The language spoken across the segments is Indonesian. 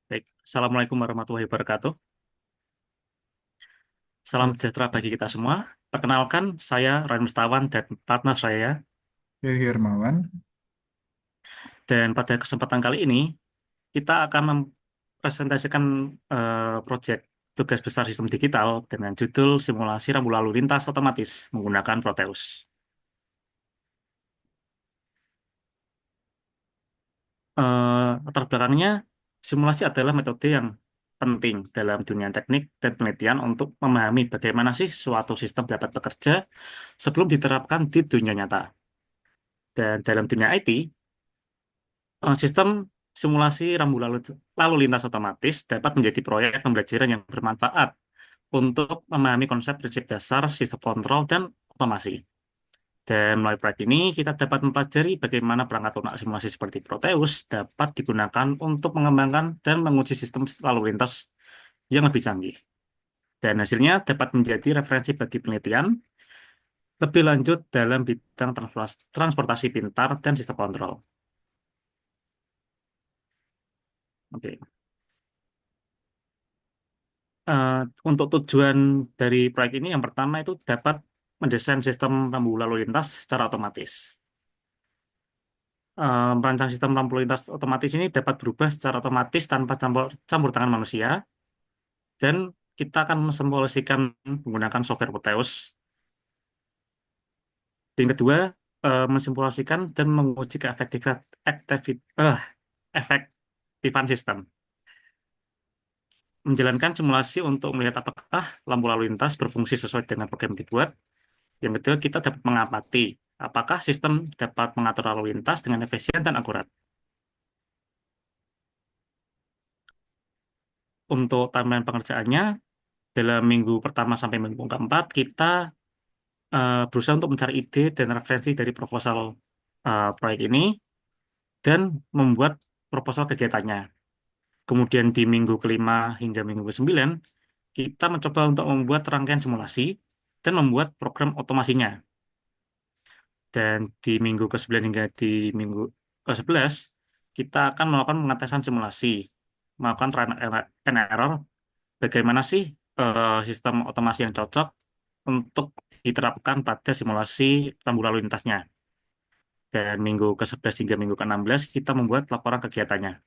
Baik, Assalamualaikum warahmatullahi wabarakatuh. Salam sejahtera bagi kita semua. Perkenalkan, saya Ryan Mustawan dan partner saya. Heri Hermawan. Dan pada kesempatan kali ini, kita akan mempresentasikan proyek tugas besar sistem digital dengan judul Simulasi Rambu Lalu Lintas Otomatis menggunakan Proteus. Latar belakangnya, simulasi adalah metode yang penting dalam dunia teknik dan penelitian untuk memahami bagaimana sih suatu sistem dapat bekerja sebelum diterapkan di dunia nyata. Dan dalam dunia IT, sistem simulasi rambu lalu lintas otomatis dapat menjadi proyek pembelajaran yang bermanfaat untuk memahami konsep prinsip dasar sistem kontrol dan otomasi. Dan melalui proyek ini, kita dapat mempelajari bagaimana perangkat lunak simulasi seperti Proteus dapat digunakan untuk mengembangkan dan menguji sistem lalu lintas yang lebih canggih. Dan hasilnya dapat menjadi referensi bagi penelitian lebih lanjut dalam bidang transportasi pintar dan sistem kontrol. Oke. eh, untuk tujuan dari proyek ini yang pertama itu dapat mendesain sistem rambu lalu lintas secara otomatis. Merancang sistem rambu lintas otomatis ini dapat berubah secara otomatis tanpa campur tangan manusia dan kita akan mensimulasikan menggunakan software Proteus. Yang kedua, mensimulasikan dan menguji efektifan sistem. Menjalankan simulasi untuk melihat apakah lampu lalu lintas berfungsi sesuai dengan program yang dibuat. Yang kedua, kita dapat mengamati apakah sistem dapat mengatur lalu lintas dengan efisien dan akurat. Untuk timeline pengerjaannya, dalam minggu pertama sampai minggu keempat, kita berusaha untuk mencari ide dan referensi dari proposal proyek ini dan membuat proposal kegiatannya. Kemudian di minggu kelima hingga minggu ke-9, kita mencoba untuk membuat rangkaian simulasi dan membuat program otomasinya. Dan di minggu ke-9 hingga di minggu ke-11, kita akan melakukan pengetesan simulasi, melakukan trial and error, bagaimana sih sistem otomasi yang cocok untuk diterapkan pada simulasi rambu lalu lintasnya. Dan minggu ke-11 hingga minggu ke-16, kita membuat laporan kegiatannya.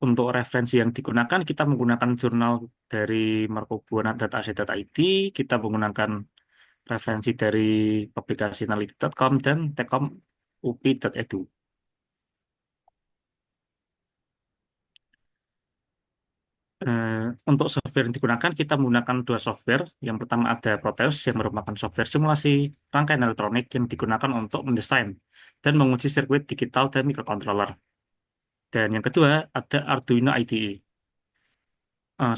Untuk referensi yang digunakan, kita menggunakan jurnal dari Markobuana Data.ac.id, kita menggunakan referensi dari publikasi Analytics.com dan Tekom UPI.edu. Eh, untuk software yang digunakan, kita menggunakan dua software. Yang pertama ada Proteus, yang merupakan software simulasi rangkaian elektronik yang digunakan untuk mendesain dan menguji sirkuit digital dan microcontroller. Dan yang kedua ada Arduino IDE,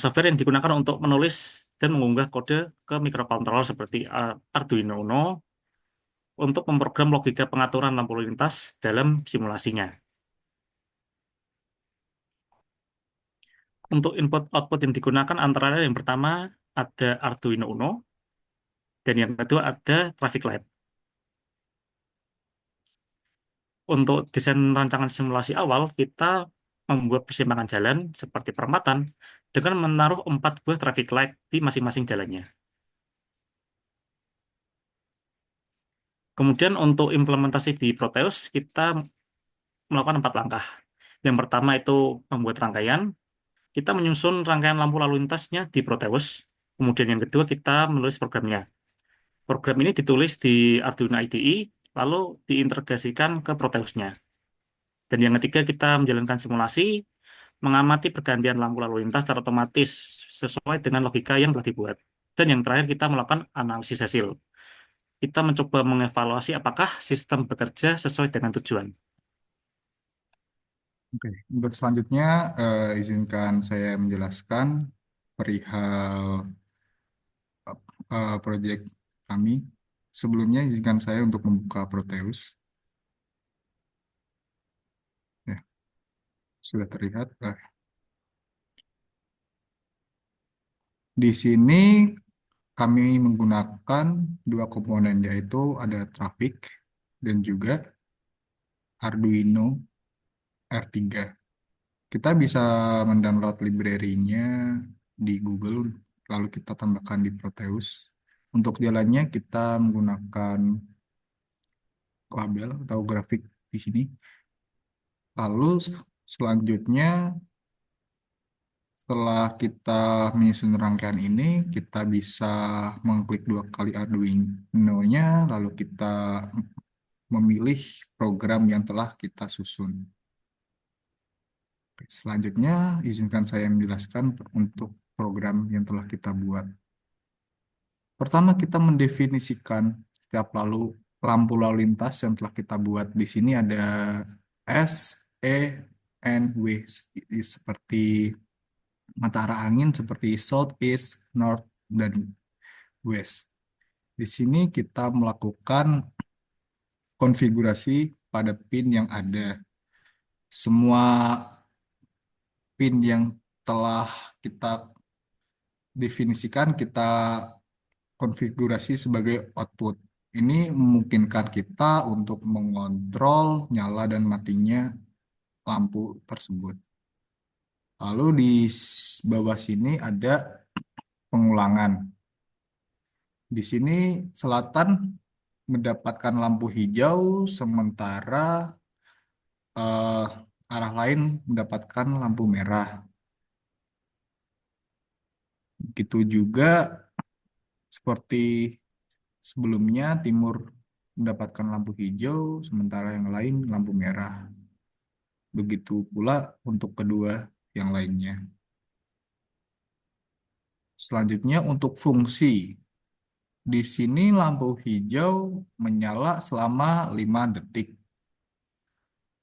software yang digunakan untuk menulis dan mengunggah kode ke microcontroller seperti Arduino Uno untuk memprogram logika pengaturan lampu lintas dalam simulasinya. Untuk input output yang digunakan antara lain yang pertama ada Arduino Uno dan yang kedua ada traffic light. Untuk desain rancangan simulasi awal, kita membuat persimpangan jalan seperti perempatan dengan menaruh 4 buah traffic light di masing-masing jalannya. Kemudian untuk implementasi di Proteus, kita melakukan 4 langkah. Yang pertama itu membuat rangkaian, kita menyusun rangkaian lampu lalu lintasnya di Proteus. Kemudian yang kedua kita menulis programnya. Program ini ditulis di Arduino IDE, lalu diintegrasikan ke Proteusnya. Dan yang ketiga kita menjalankan simulasi, mengamati pergantian lampu lalu lintas secara otomatis sesuai dengan logika yang telah dibuat. Dan yang terakhir kita melakukan analisis hasil. Kita mencoba mengevaluasi apakah sistem bekerja sesuai dengan tujuan. Oke. Untuk selanjutnya, izinkan saya menjelaskan perihal proyek kami. Sebelumnya, izinkan saya untuk membuka Proteus. Ya, sudah terlihat. Di sini kami menggunakan dua komponen, yaitu ada traffic dan juga Arduino R3. Kita bisa mendownload library-nya di Google, lalu kita tambahkan di Proteus. Untuk jalannya kita menggunakan label atau grafik di sini. Lalu selanjutnya setelah kita menyusun rangkaian ini, kita bisa mengklik dua kali Arduino-nya, lalu kita memilih program yang telah kita susun. Selanjutnya, izinkan saya menjelaskan untuk program yang telah kita buat. Pertama, kita mendefinisikan setiap lampu lalu lintas yang telah kita buat. Di sini ada S, E, N, W, seperti mata arah angin seperti south, east, north, dan west. Di sini kita melakukan konfigurasi pada pin yang ada. Semua pin yang telah kita definisikan, kita konfigurasi sebagai output. Ini memungkinkan kita untuk mengontrol nyala dan matinya lampu tersebut. Lalu di bawah sini ada pengulangan. Di sini selatan mendapatkan lampu hijau, sementara eh, arah lain mendapatkan lampu merah. Begitu juga seperti sebelumnya, timur mendapatkan lampu hijau, sementara yang lain lampu merah. Begitu pula untuk kedua yang lainnya. Selanjutnya untuk fungsi. Di sini lampu hijau menyala selama 5 detik.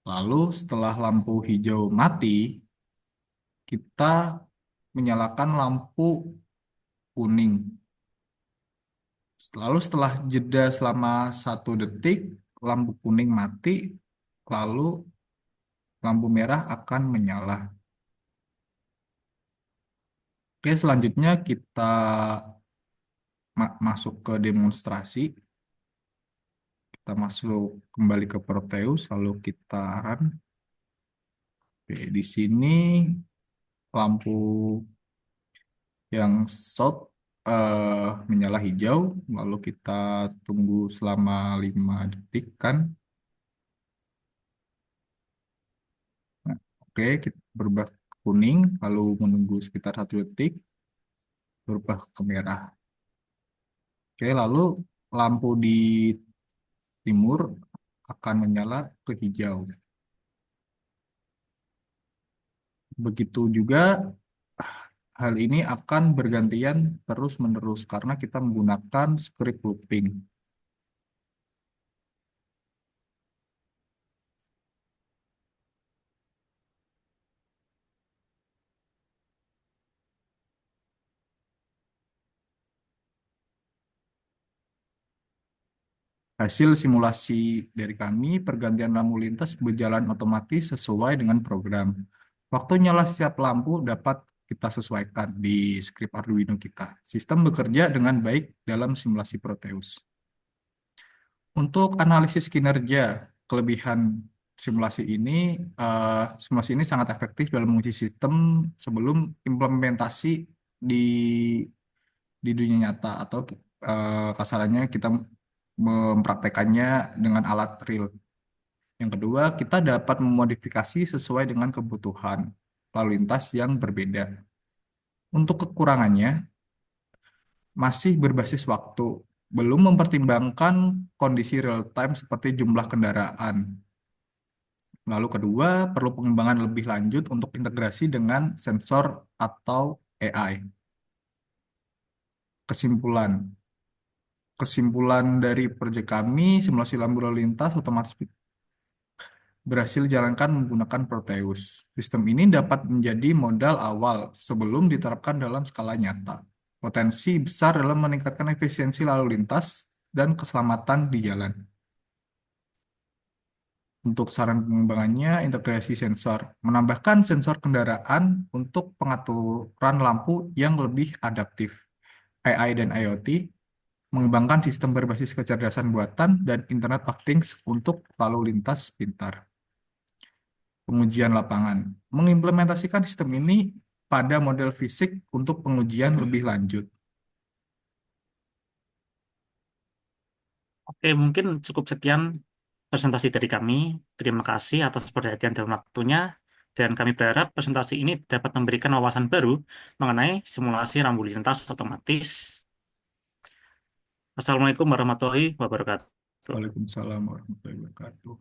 Lalu setelah lampu hijau mati, kita menyalakan lampu kuning. Lalu setelah jeda selama 1 detik, lampu kuning mati, lalu lampu merah akan menyala. Oke, selanjutnya kita masuk ke demonstrasi. Kita masuk kembali ke Proteus, lalu kita run. Oke, di sini lampu yang short menyala hijau, lalu kita tunggu selama 5 detik kan. Nah, oke, kita berubah ke kuning, lalu menunggu sekitar 1 detik, berubah ke merah. Oke, lalu lampu di timur akan menyala ke hijau. Begitu juga hal ini akan bergantian terus-menerus karena kita menggunakan script looping. Hasil simulasi dari kami, pergantian lampu lintas berjalan otomatis sesuai dengan program. Waktu nyala setiap lampu dapat kita sesuaikan di script Arduino kita. Sistem bekerja dengan baik dalam simulasi Proteus. Untuk analisis kinerja, kelebihan simulasi ini sangat efektif dalam menguji sistem sebelum implementasi di dunia nyata atau kasarannya kita mempraktekannya dengan alat real. Yang kedua, kita dapat memodifikasi sesuai dengan kebutuhan lalu lintas yang berbeda. Untuk kekurangannya, masih berbasis waktu, belum mempertimbangkan kondisi real time seperti jumlah kendaraan. Lalu kedua, perlu pengembangan lebih lanjut untuk integrasi dengan sensor atau AI. Kesimpulan, kesimpulan dari proyek kami, simulasi lampu lalu lintas otomatis berhasil dijalankan menggunakan Proteus. Sistem ini dapat menjadi modal awal sebelum diterapkan dalam skala nyata. Potensi besar dalam meningkatkan efisiensi lalu lintas dan keselamatan di jalan. Untuk saran pengembangannya, integrasi sensor. Menambahkan sensor kendaraan untuk pengaturan lampu yang lebih adaptif. AI dan IoT, mengembangkan sistem berbasis kecerdasan buatan dan Internet of Things untuk lalu lintas pintar. pengujian lapangan. Mengimplementasikan sistem ini pada model fisik untuk pengujian lebih lanjut. Oke, mungkin cukup sekian presentasi dari kami. Terima kasih atas perhatian dan waktunya. Dan kami berharap presentasi ini dapat memberikan wawasan baru mengenai simulasi rambu lintas otomatis. Assalamualaikum warahmatullahi wabarakatuh. Waalaikumsalam warahmatullahi wabarakatuh.